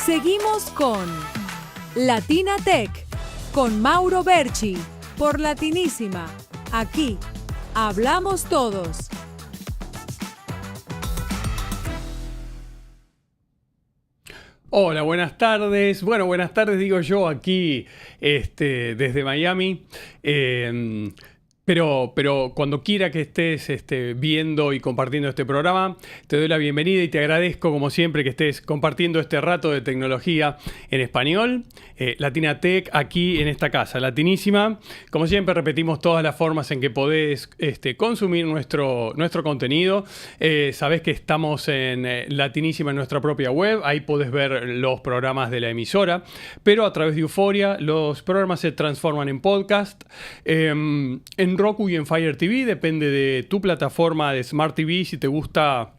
Seguimos con Latina Tech, con Mauro Berchi, por Latinísima. Aquí hablamos todos. Hola, buenas tardes. Bueno, buenas tardes digo yo aquí desde Miami. Pero cuando quiera que estés viendo y compartiendo este programa, te doy la bienvenida y te agradezco como siempre que estés compartiendo este rato de tecnología en español, Latina Tech, aquí en esta casa, Latinísima. Como siempre repetimos todas las formas en que podés consumir nuestro contenido. Sabés que estamos en Latinísima en nuestra propia web, ahí podés ver los programas de la emisora, pero a través de Euforia los programas se transforman en podcast. En Roku y en Fire TV, depende de tu plataforma de Smart TV, si te gusta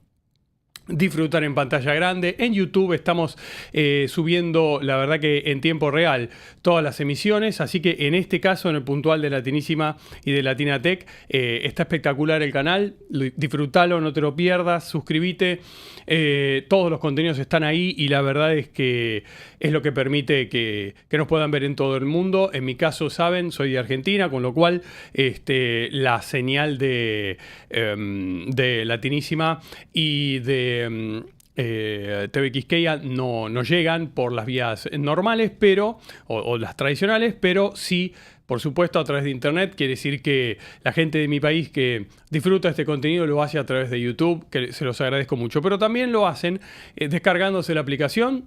disfrutar en pantalla grande. En YouTube estamos subiendo, la verdad que en tiempo real, todas las emisiones, así que en este caso, en el puntual de Latinísima y de Latina Tech, está espectacular el canal, disfrutalo, no te lo pierdas, suscríbete, todos los contenidos están ahí y la verdad es que es lo que permite que nos puedan ver en todo el mundo. En mi caso, saben, soy de Argentina, con lo cual la señal de Latinísima y de TV Quisqueya no llegan por las vías normales, pero o las tradicionales, pero sí, por supuesto, a través de internet. Quiere decir que la gente de mi país que disfruta este contenido lo hace a través de YouTube, que se los agradezco mucho, pero también lo hacen descargándose la aplicación,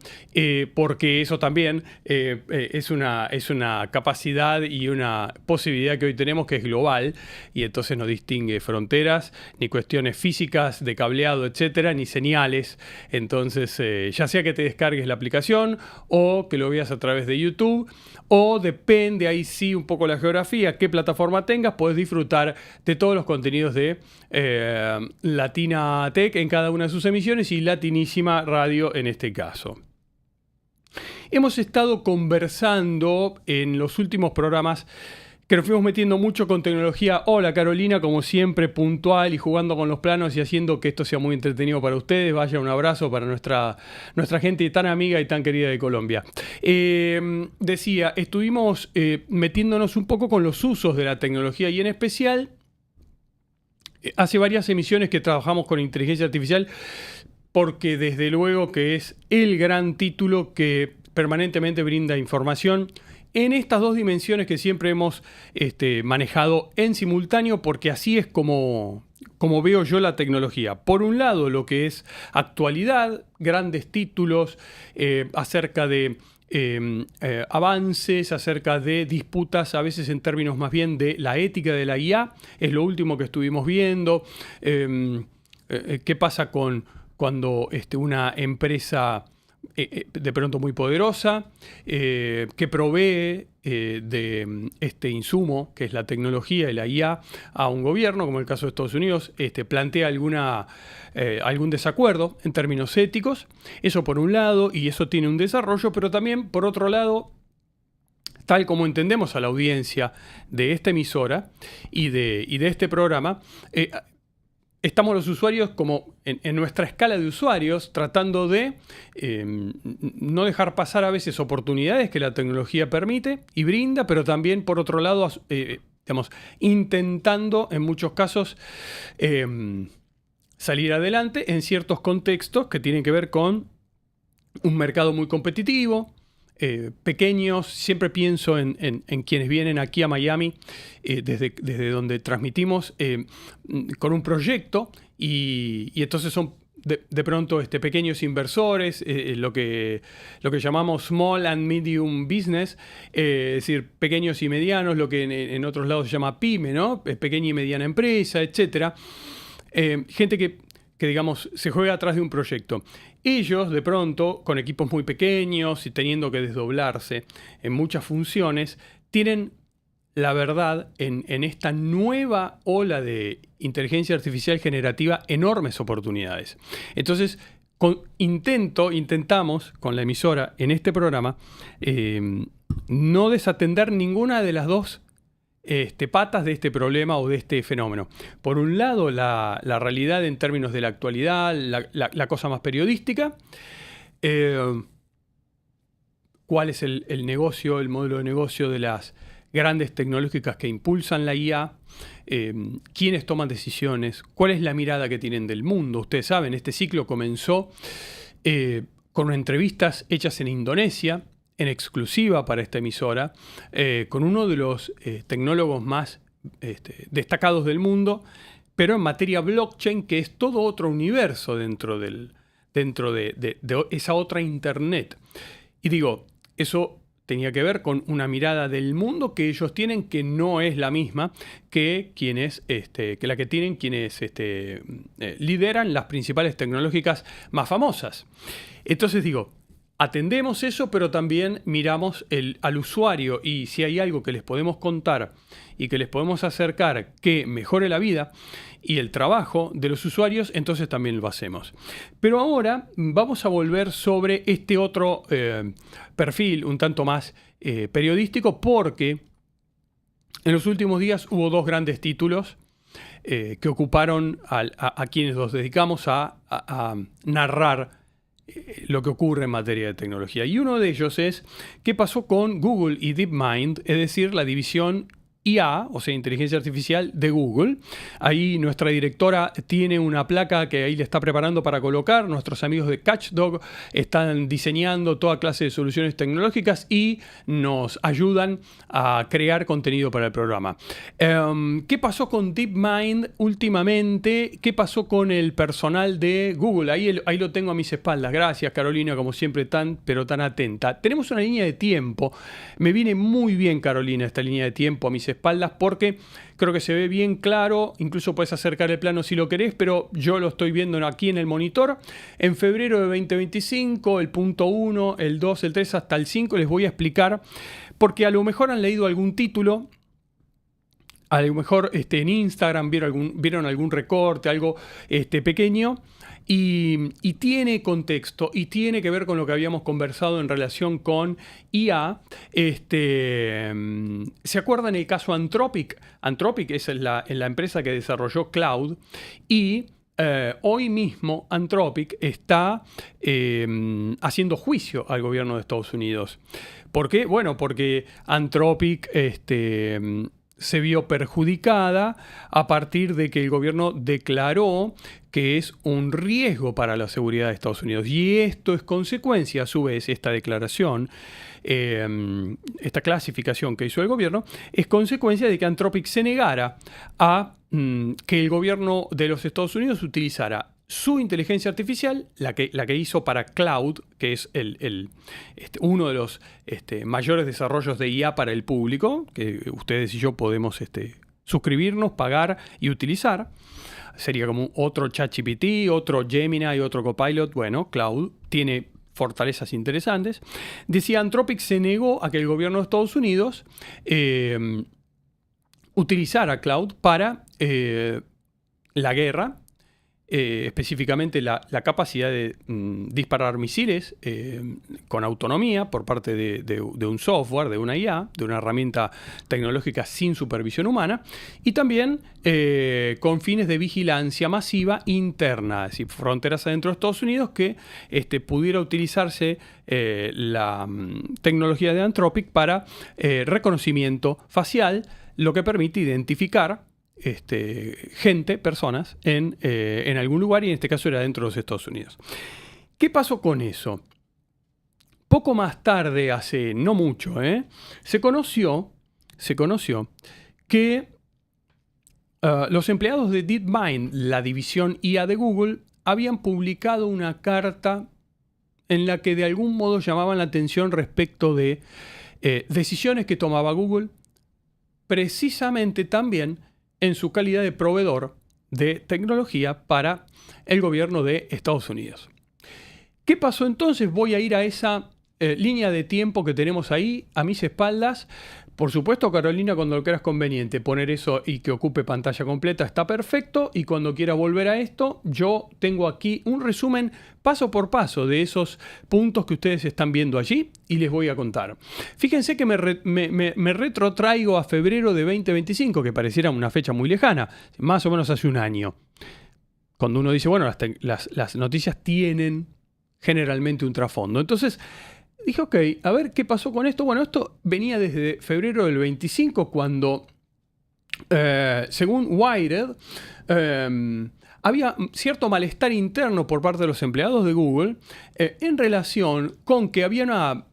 porque eso también es una capacidad y una posibilidad que hoy tenemos que es global, y entonces no distingue fronteras, ni cuestiones físicas de cableado, etcétera, ni señales. Entonces, ya sea que te descargues la aplicación o que lo veas a través de YouTube, o depende ahí sí un poco la geografía, qué plataforma tengas, puedes disfrutar de todos los contenidos de Latina Tech en cada una de sus emisiones y Latinísima Radio en este caso. Hemos estado conversando en los últimos programas que nos fuimos metiendo mucho con tecnología. Hola Carolina, como siempre, puntual y jugando con los planos y haciendo que esto sea muy entretenido para ustedes. Vaya, un abrazo para nuestra gente tan amiga y tan querida de Colombia. Decía, estuvimos metiéndonos un poco con los usos de la tecnología y en especial hace varias emisiones que trabajamos con inteligencia artificial, porque desde luego que es el gran título que permanentemente brinda información en estas dos dimensiones que siempre hemos manejado en simultáneo, porque así es como veo yo la tecnología. Por un lado, lo que es actualidad, grandes títulos acerca de avances, acerca de disputas, a veces en términos más bien de la ética de la IA, es lo último que estuvimos viendo. ¿Qué pasa cuando una empresa de pronto muy poderosa, que provee de este insumo, que es la tecnología y la IA, a un gobierno, como el caso de Estados Unidos, plantea algún desacuerdo en términos éticos? Eso por un lado, y eso tiene un desarrollo, pero también, por otro lado, tal como entendemos a la audiencia de esta emisora y de este programa, estamos los usuarios como en nuestra escala de usuarios tratando de no dejar pasar a veces oportunidades que la tecnología permite y brinda, pero también por otro lado, intentando en muchos casos salir adelante en ciertos contextos que tienen que ver con un mercado muy competitivo. Pequeños, siempre pienso en quienes vienen aquí a Miami desde donde transmitimos con un proyecto y entonces son de pronto pequeños inversores, lo que llamamos small and medium business, es decir, pequeños y medianos, lo que en otros lados se llama pyme, ¿no? Pequeña y mediana empresa, etcétera. Gente que digamos se juega atrás de un proyecto. Ellos, de pronto, con equipos muy pequeños y teniendo que desdoblarse en muchas funciones, tienen, la verdad, en esta nueva ola de inteligencia artificial generativa, enormes oportunidades. Entonces, intentamos, con la emisora en este programa, no desatender ninguna de las dos patas de este problema o de este fenómeno. Por un lado, la realidad en términos de la actualidad, la cosa más periodística, cuál es el negocio, el modelo de negocio de las grandes tecnológicas que impulsan la IA, quiénes toman decisiones, cuál es la mirada que tienen del mundo. Ustedes saben, este ciclo comenzó con entrevistas hechas en Indonesia, en exclusiva para esta emisora, con uno de los tecnólogos más destacados del mundo, pero en materia blockchain, que es todo otro universo dentro de esa otra Internet. Y digo, eso tenía que ver con una mirada del mundo que ellos tienen, que no es la misma que la que tienen quienes lideran las principales tecnológicas más famosas. Entonces digo, atendemos eso, pero también miramos al usuario, y si hay algo que les podemos contar y que les podemos acercar que mejore la vida y el trabajo de los usuarios, entonces también lo hacemos. Pero ahora vamos a volver sobre este otro perfil un tanto más periodístico, porque en los últimos días hubo dos grandes títulos que ocuparon a quienes nos dedicamos a narrar lo que ocurre en materia de tecnología. Y uno de ellos es qué pasó con Google y DeepMind, es decir, la división IA, o sea, inteligencia artificial de Google. Ahí nuestra directora tiene una placa que ahí le está preparando para colocar. Nuestros amigos de CatchDog están diseñando toda clase de soluciones tecnológicas y nos ayudan a crear contenido para el programa. ¿Qué pasó con DeepMind últimamente? ¿Qué pasó con el personal de Google? Ahí lo tengo a mis espaldas. Gracias, Carolina, como siempre, tan atenta. Tenemos una línea de tiempo. Me viene muy bien, Carolina, esta línea de tiempo a mis espaldas, porque creo que se ve bien claro. Incluso puedes acercar el plano si lo querés, pero yo lo estoy viendo aquí en el monitor. En febrero de 2025, el punto 1, el 2, el 3 hasta el 5, les voy a explicar, porque a lo mejor han leído algún título, a lo mejor en Instagram vieron algún recorte, algo pequeño, y tiene contexto y tiene que ver con lo que habíamos conversado en relación con IA. ¿Se acuerdan el caso Anthropic? Anthropic es la empresa que desarrolló Cloud, y hoy mismo Anthropic está haciendo juicio al gobierno de Estados Unidos. ¿Por qué? Bueno, porque Anthropic se vio perjudicada a partir de que el gobierno declaró que es un riesgo para la seguridad de Estados Unidos. Y esto es consecuencia, a su vez, esta declaración, esta clasificación que hizo el gobierno, es consecuencia de que Anthropic se negara a que el gobierno de los Estados Unidos utilizara su inteligencia artificial, la que hizo para Cloud, que es uno de los mayores desarrollos de IA para el público, que ustedes y yo podemos suscribirnos, pagar y utilizar. Sería como otro ChatGPT, otro Gemini y otro Copilot. Bueno, Cloud tiene fortalezas interesantes. Decía, Anthropic se negó a que el gobierno de Estados Unidos utilizara Cloud para la guerra, específicamente la capacidad de disparar misiles con autonomía por parte de un software, de una IA, de una herramienta tecnológica sin supervisión humana, y también con fines de vigilancia masiva interna, es decir, fronteras adentro de Estados Unidos, que pudiera utilizarse la tecnología de Anthropic para reconocimiento facial, lo que permite identificar personas en algún lugar, y en este caso era dentro de los Estados Unidos. ¿Qué pasó con eso? Poco más tarde, hace no mucho, se conoció que los empleados de DeepMind, la división IA de Google, habían publicado una carta en la que de algún modo llamaban la atención respecto de decisiones que tomaba Google, precisamente también en su calidad de proveedor de tecnología para el gobierno de Estados Unidos. ¿Qué pasó entonces? Voy a ir a esa línea de tiempo que tenemos ahí a mis espaldas. Por supuesto, Carolina, cuando lo creas conveniente poner eso y que ocupe pantalla completa está perfecto, y cuando quiera volver a esto, yo tengo aquí un resumen paso por paso de esos puntos que ustedes están viendo allí y les voy a contar. Fíjense que me retrotraigo a febrero de 2025, que pareciera una fecha muy lejana, más o menos hace un año. Cuando uno dice, bueno, las noticias tienen generalmente un trasfondo. Entonces, dije, ok, a ver qué pasó con esto. Bueno, esto venía desde febrero del 25, cuando, según Wired, había cierto malestar interno por parte de los empleados de Google en relación con que había una...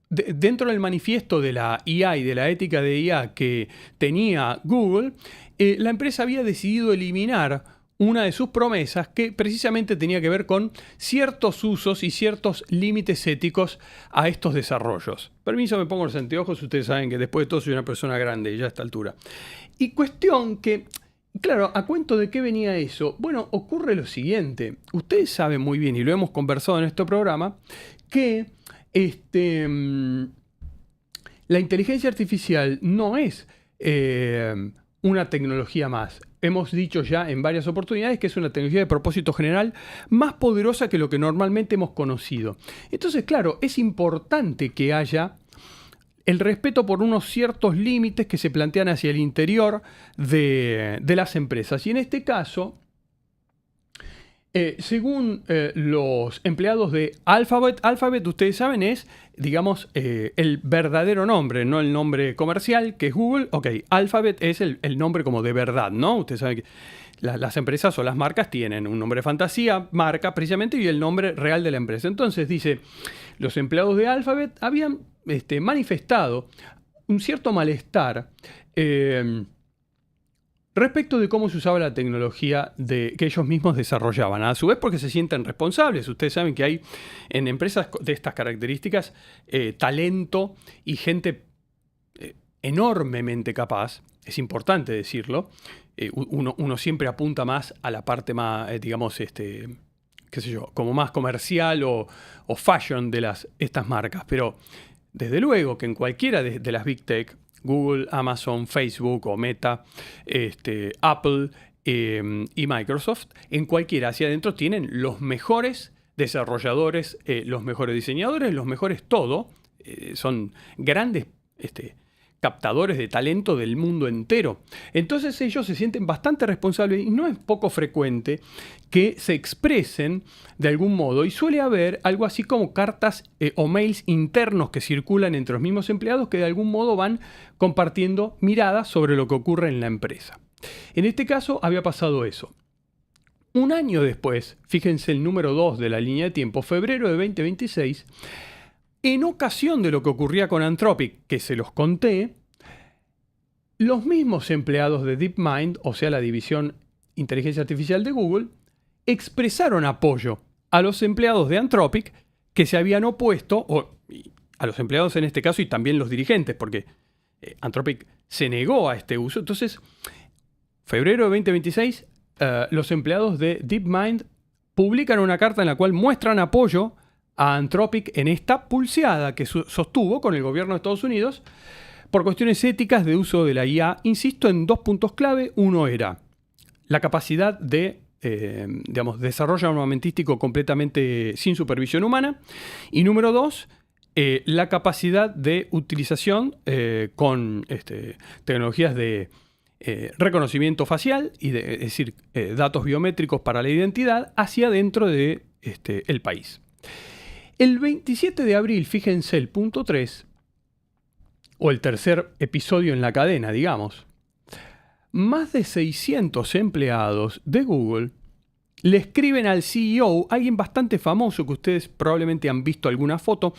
dentro del manifiesto de la IA y de la ética de IA que tenía Google, la empresa había decidido eliminar una de sus promesas que precisamente tenía que ver con ciertos usos y ciertos límites éticos a estos desarrollos. Permiso, me pongo los anteojos, ustedes saben que después de todo soy una persona grande ya a esta altura. Y cuestión que, claro, ¿a cuento de qué venía eso? Bueno, ocurre lo siguiente. Ustedes saben muy bien, y lo hemos conversado en este programa, que la inteligencia artificial no es una tecnología más. Hemos dicho ya en varias oportunidades que es una tecnología de propósito general más poderosa que lo que normalmente hemos conocido. Entonces, claro, es importante que haya el respeto por unos ciertos límites que se plantean hacia el interior de las empresas. Y en este caso, según los empleados de Alphabet, ustedes saben, es, digamos, el verdadero nombre, no el nombre comercial, que es Google. Ok, Alphabet es el nombre como de verdad, ¿no? Ustedes saben que las empresas o las marcas tienen un nombre de fantasía, marca precisamente, y el nombre real de la empresa. Entonces, dice, los empleados de Alphabet habían manifestado un cierto malestar respecto de cómo se usaba la tecnología que ellos mismos desarrollaban. A su vez, porque se sienten responsables. Ustedes saben que hay en empresas de estas características talento y gente enormemente capaz. Es importante decirlo. Uno siempre apunta más a la parte más, digamos, qué sé yo, como más comercial o fashion de estas marcas. Pero desde luego que en cualquiera de las Big Tech, Google, Amazon, Facebook o Meta, Apple y Microsoft, en cualquiera hacia adentro tienen los mejores desarrolladores, los mejores diseñadores, los mejores todo. Son grandes captadores de talento del mundo entero. Entonces ellos se sienten bastante responsables y no es poco frecuente que se expresen de algún modo, y suele haber algo así como cartas o mails internos que circulan entre los mismos empleados que de algún modo van compartiendo miradas sobre lo que ocurre en la empresa. En este caso había pasado eso. Un año después, fíjense el número 2 de la línea de tiempo, febrero de 2026, en ocasión de lo que ocurría con Anthropic, que se los conté, los mismos empleados de DeepMind, o sea, la división inteligencia artificial de Google, expresaron apoyo a los empleados de Anthropic que se habían opuesto, o a los empleados en este caso y también los dirigentes, porque Anthropic se negó a este uso. Entonces, febrero de 2026, los empleados de DeepMind publican una carta en la cual muestran apoyo a Anthropic en esta pulseada que sostuvo con el gobierno de Estados Unidos por cuestiones éticas de uso de la IA. Insisto en dos puntos clave. Uno era la capacidad de desarrollo armamentístico completamente sin supervisión humana. Y número dos, la capacidad de utilización con tecnologías de reconocimiento facial, es decir, datos biométricos para la identidad hacia dentro de el país. El 27 de abril, fíjense el punto 3, o el tercer episodio en la cadena, digamos, más de 600 empleados de Google le escriben al CEO, alguien bastante famoso que ustedes probablemente han visto alguna foto,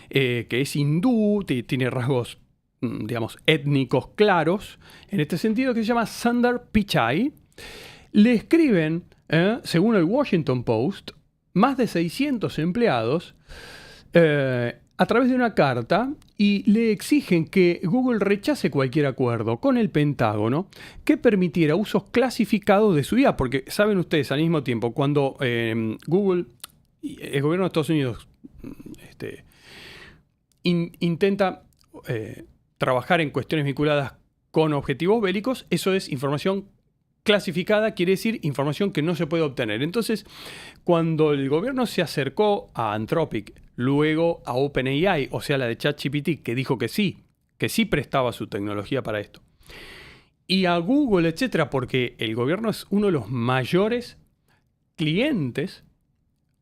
que es hindú, tiene rasgos, digamos, étnicos claros, en este sentido, que se llama Sundar Pichai. Le escriben, según el Washington Post, más de 600 empleados a través de una carta, y le exigen que Google rechace cualquier acuerdo con el Pentágono que permitiera usos clasificados de su IA, porque saben ustedes al mismo tiempo, cuando Google, el gobierno de Estados Unidos intenta trabajar en cuestiones vinculadas con objetivos bélicos, eso es información clasificada, quiere decir información que no se puede obtener. Entonces, cuando el gobierno se acercó a Anthropic, luego a OpenAI, o sea, la de ChatGPT, que dijo que sí prestaba su tecnología para esto, y a Google, etcétera, porque el gobierno es uno de los mayores clientes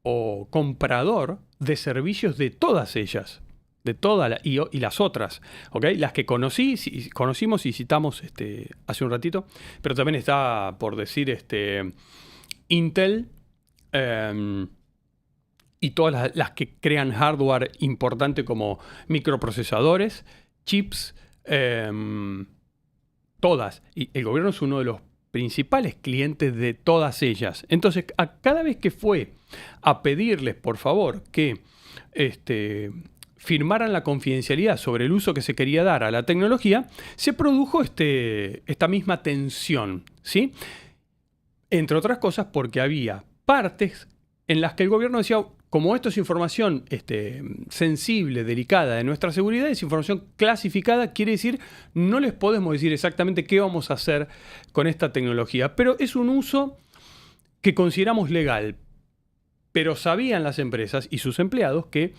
o comprador de servicios de todas ellas, de todas y las otras, ¿okay? Las que conocimos y citamos hace un ratito, pero también está, por decir, Intel y todas las que crean hardware importante como microprocesadores, chips, todas. Y el gobierno es uno de los principales clientes de todas ellas. Entonces, cada vez que fue a pedirles, por favor, que firmaran la confidencialidad sobre el uso que se quería dar a la tecnología, se produjo esta misma tensión, ¿sí? Entre otras cosas porque había partes en las que el gobierno decía, como esto es información sensible, delicada de nuestra seguridad, es información clasificada, quiere decir, no les podemos decir exactamente qué vamos a hacer con esta tecnología, pero es un uso que consideramos legal. Pero sabían las empresas y sus empleados que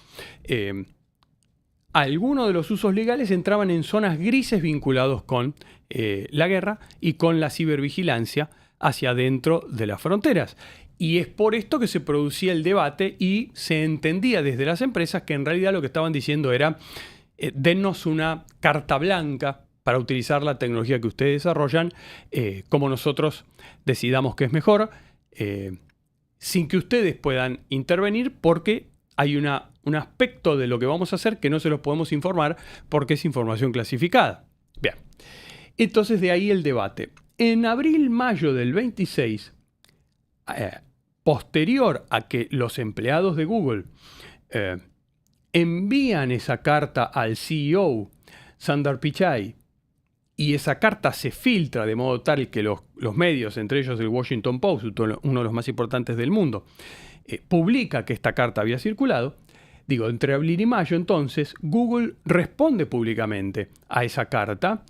algunos de los usos legales entraban en zonas grises vinculados con la guerra y con la cibervigilancia hacia dentro de las fronteras. Y es por esto que se producía el debate y se entendía desde las empresas que en realidad lo que estaban diciendo era dennos una carta blanca para utilizar la tecnología que ustedes desarrollan como nosotros decidamos que es mejor, sin que ustedes puedan intervenir porque hay un aspecto de lo que vamos a hacer que no se los podemos informar porque es información clasificada. Bien, entonces de ahí el debate. En abril-mayo del 26, posterior a que los empleados de Google envían esa carta al CEO, Sundar Pichai, y esa carta se filtra de modo tal que los medios, entre ellos el Washington Post, uno de los más importantes del mundo, publica que esta carta había circulado. Digo, entre abril y mayo, entonces, Google responde públicamente a esa carta,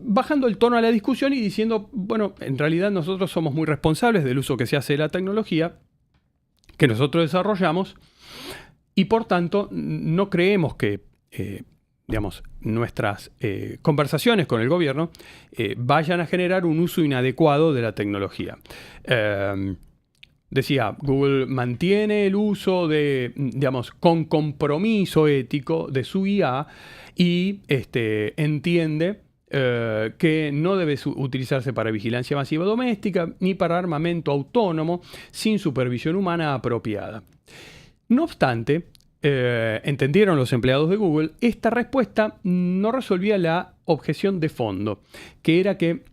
bajando el tono a la discusión y diciendo, bueno, en realidad nosotros somos muy responsables del uso que se hace de la tecnología que nosotros desarrollamos y por tanto no creemos que nuestras conversaciones con el gobierno vayan a generar un uso inadecuado de la tecnología. Decía, Google mantiene el uso con compromiso ético de su IA y entiende que no debe utilizarse para vigilancia masiva doméstica ni para armamento autónomo sin supervisión humana apropiada. No obstante, entendieron los empleados de Google, esta respuesta no resolvía la objeción de fondo, que era que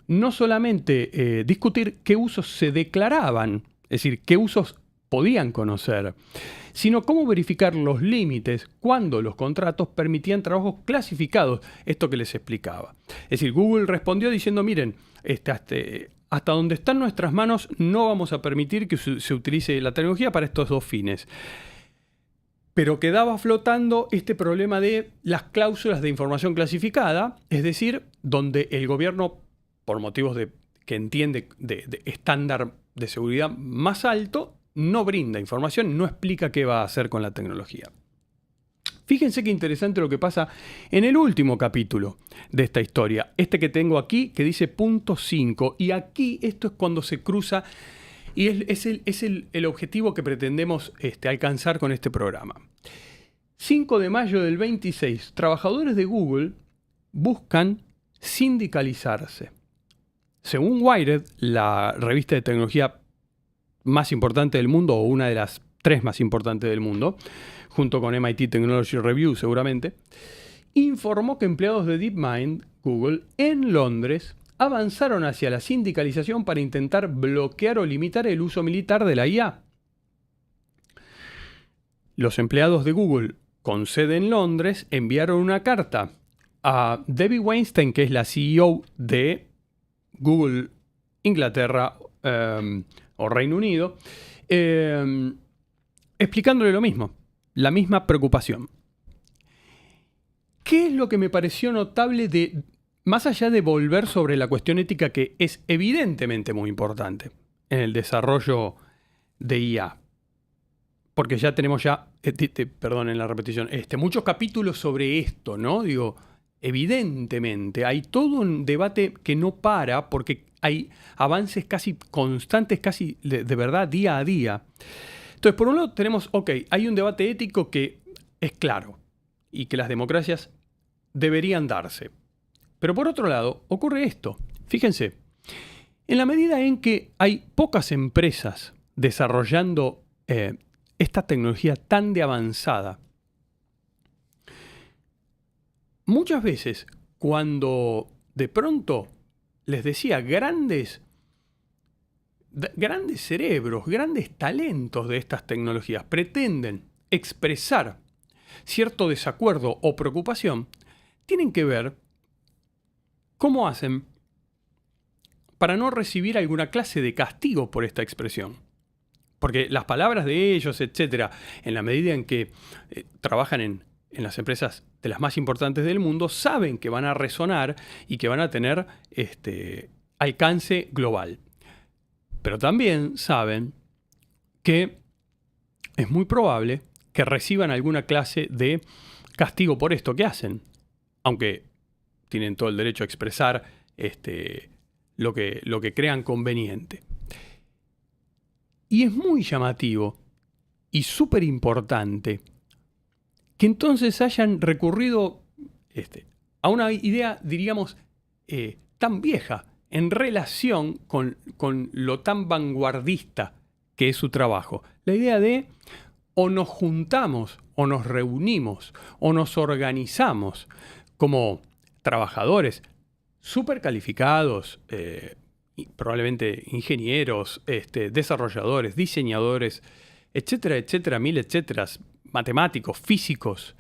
no solamente discutir qué usos se declaraban, es decir, qué usos podían conocer, sino cómo verificar los límites cuando los contratos permitían trabajos clasificados, esto que les explicaba. Es decir, Google respondió diciendo, miren, hasta donde están nuestras manos no vamos a permitir que se utilice la tecnología para estos dos fines. Pero quedaba flotando este problema de las cláusulas de información clasificada, es decir, donde el gobierno, por motivos que entiende de estándar de seguridad más alto, no brinda información, no explica qué va a hacer con la tecnología. Fíjense qué interesante lo que pasa en el último capítulo de esta historia, que tengo aquí, que dice punto 5, y aquí esto es cuando se cruza, y es el objetivo que pretendemos alcanzar con este programa. 5 de mayo del 26, trabajadores de Google buscan sindicalizarse. Según Wired, la revista de tecnología más importante del mundo, o una de las 3 más importantes del mundo, junto con MIT Technology Review seguramente, informó que empleados de DeepMind, Google, en Londres, avanzaron hacia la sindicalización para intentar bloquear o limitar el uso militar de la IA. Los empleados de Google, con sede en Londres, enviaron una carta a Debbie Weinstein, que es la CEO de Google Inglaterra o Reino Unido, explicándole lo mismo, la misma preocupación. ¿Qué es lo que me pareció notable más allá de volver sobre la cuestión ética que es evidentemente muy importante en el desarrollo de IA? Porque ya tenemos perdonen la repetición, muchos capítulos sobre esto, ¿no? Digo, evidentemente hay todo un debate que no para porque hay avances casi constantes, casi de verdad día a día. Entonces Entonces, por un lado tenemos, hay un debate ético que es claro y que las democracias deberían darse. Pero por otro lado, ocurre esto. Fíjense, en la medida en que hay pocas empresas desarrollando esta tecnología tan de avanzada, muchas veces cuando de pronto, les decía, grandes cerebros, grandes talentos de estas tecnologías pretenden expresar cierto desacuerdo o preocupación, tienen que ver cómo hacen para no recibir alguna clase de castigo por esta expresión. Porque las palabras de ellos, etcétera, en la medida en que trabajan en las empresas de las más importantes del mundo, saben que van a resonar y que van a tener alcance global. Pero también saben que es muy probable que reciban alguna clase de castigo por esto que hacen, aunque tienen todo el derecho a expresar lo que crean conveniente. Y es muy llamativo y súper importante que entonces hayan recurrido a una idea, diríamos, tan vieja en relación con lo tan vanguardista que es su trabajo. La idea de o nos juntamos, o nos reunimos, o nos organizamos como trabajadores súper calificados, probablemente ingenieros, desarrolladores, diseñadores, etcétera, etcétera, mil etcéteras, matemáticos, físicos,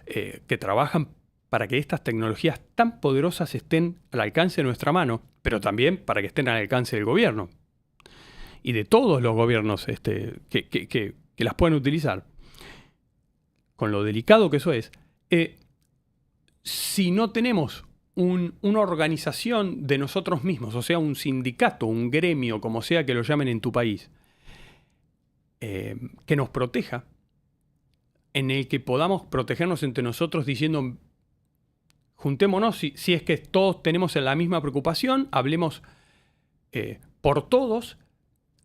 que trabajan para que estas tecnologías tan poderosas estén al alcance de nuestra mano, pero también para que estén al alcance del gobierno y de todos los gobiernos que las pueden utilizar. Con lo delicado que eso es, si no tenemos una organización de nosotros mismos, o sea, un sindicato, un gremio, como sea que lo llamen en tu país, que nos proteja, en el que podamos protegernos entre nosotros diciendo, juntémonos, si es que todos tenemos la misma preocupación, hablemos por todos,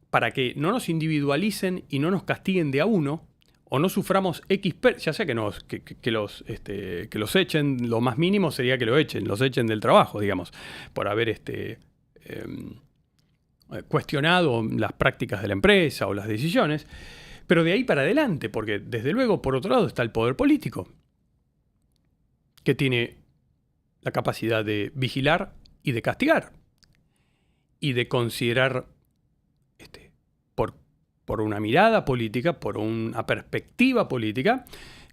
para que no nos individualicen y no nos castiguen de a uno, o no suframos X, ya sea que los echen, lo más mínimo sería que los echen del trabajo, digamos, por haber cuestionado las prácticas de la empresa o las decisiones, pero de ahí para adelante, porque desde luego, por otro lado, está el poder político, que tiene la capacidad de vigilar y de castigar, y de considerar por una mirada política, por una perspectiva política,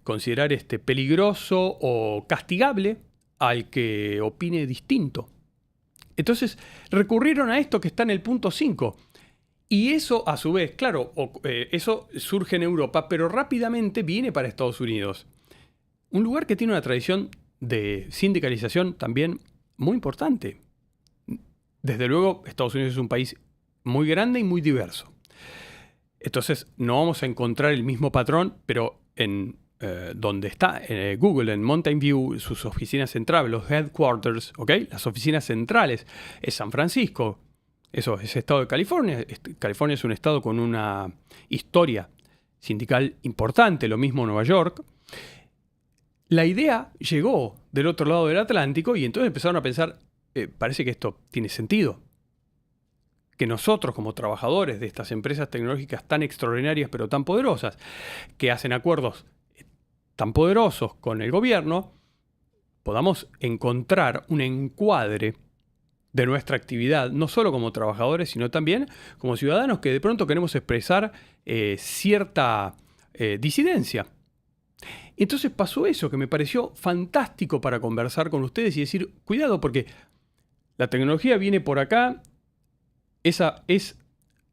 considerar peligroso o castigable al que opine distinto. Entonces recurrieron a esto que está en el punto 5. Y eso, a su vez, claro, eso surge en Europa, pero rápidamente viene para Estados Unidos. Un lugar que tiene una tradición de sindicalización también muy importante. Desde luego, Estados Unidos es un país muy grande y muy diverso. Entonces, no vamos a encontrar el mismo patrón, pero en donde está Google, en Mountain View, sus oficinas centrales, los headquarters, las oficinas centrales, es San Francisco. Eso es estado de California. California es un estado con una historia sindical importante, lo mismo Nueva York. La idea llegó del otro lado del Atlántico y entonces empezaron a pensar, parece que esto tiene sentido. Que nosotros como trabajadores de estas empresas tecnológicas tan extraordinarias pero tan poderosas, que hacen acuerdos tan poderosos con el gobierno, podamos encontrar un encuadre de nuestra actividad, no solo como trabajadores, sino también como ciudadanos que de pronto queremos expresar cierta disidencia. Entonces pasó eso, que me pareció fantástico para conversar con ustedes y decir, cuidado, porque la tecnología viene por acá, esa es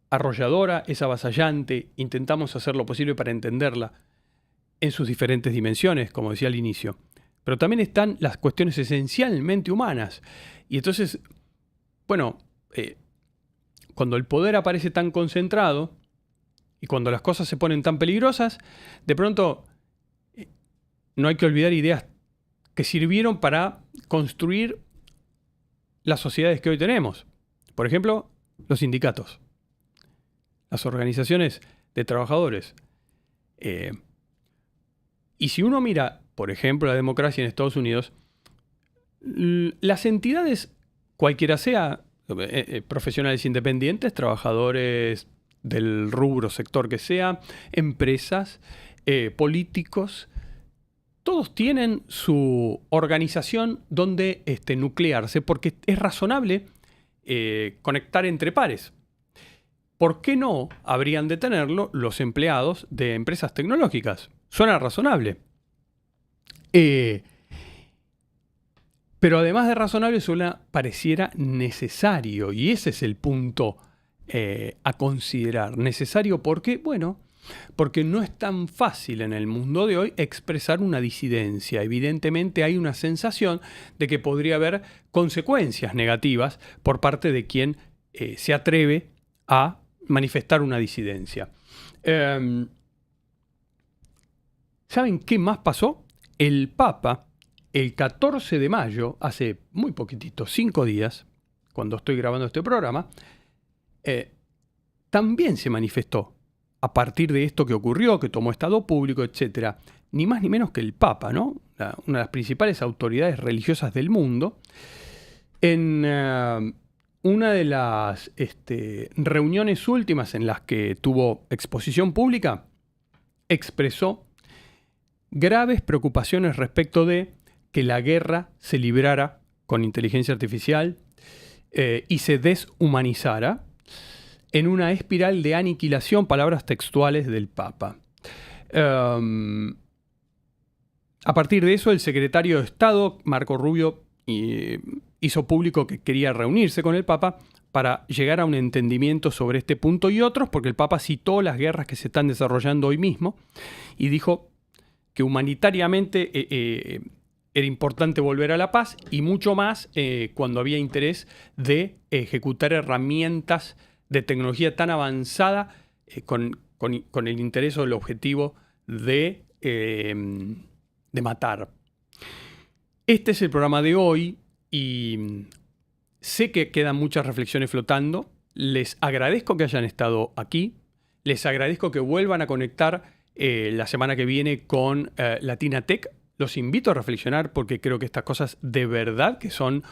arrolladora, es avasallante, intentamos hacer lo posible para entenderla en sus diferentes dimensiones, como decía al inicio. Pero también están las cuestiones esencialmente humanas. Y entonces, bueno, cuando el poder aparece tan concentrado y cuando las cosas se ponen tan peligrosas, de pronto no hay que olvidar ideas que sirvieron para construir las sociedades que hoy tenemos. Por ejemplo, los sindicatos. Las organizaciones de trabajadores. Y si uno mira, por ejemplo, la democracia en Estados Unidos, las entidades, cualquiera sea, profesionales independientes, trabajadores del rubro, sector que sea, empresas, políticos, todos tienen su organización donde nuclearse, porque es razonable conectar entre pares. ¿Por qué no habrían de tenerlo los empleados de empresas tecnológicas? Suena razonable. Pero además de razonable, pareciera necesario. Y ese es el punto a considerar. Necesario porque, bueno, porque no es tan fácil en el mundo de hoy expresar una disidencia. Evidentemente hay una sensación de que podría haber consecuencias negativas por parte de quien se atreve a manifestar una disidencia. ¿Saben qué más pasó? El Papa, el 14 de mayo, hace muy poquitito, 5 días, cuando estoy grabando este programa, también se manifestó a partir de esto que ocurrió, que tomó estado público, etc. Ni más ni menos que el Papa, ¿no? Una de las principales autoridades religiosas del mundo, en una de las reuniones últimas en las que tuvo exposición pública, expresó graves preocupaciones respecto de que la guerra se librara con inteligencia artificial y se deshumanizara en una espiral de aniquilación, palabras textuales del Papa. A partir de eso, el secretario de Estado, Marco Rubio, hizo público que quería reunirse con el Papa para llegar a un entendimiento sobre este punto y otros, porque el Papa citó las guerras que se están desarrollando hoy mismo y dijo que humanitariamente era importante volver a la paz y mucho más cuando había interés de ejecutar herramientas de tecnología tan avanzada con el interés o el objetivo de matar. Este es el programa de hoy y sé que quedan muchas reflexiones flotando. Les agradezco que hayan estado aquí. Les agradezco que vuelvan a conectar la semana que viene con Latina Tech. Los invito a reflexionar porque creo que estas cosas de verdad que son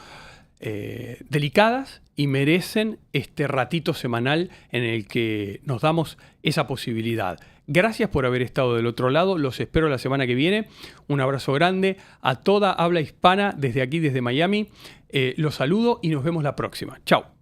delicadas y merecen este ratito semanal en el que nos damos esa posibilidad. Gracias por haber estado del otro lado. Los espero la semana que viene. Un abrazo grande a toda habla hispana desde aquí, desde Miami. Los saludo y nos vemos la próxima. Chao.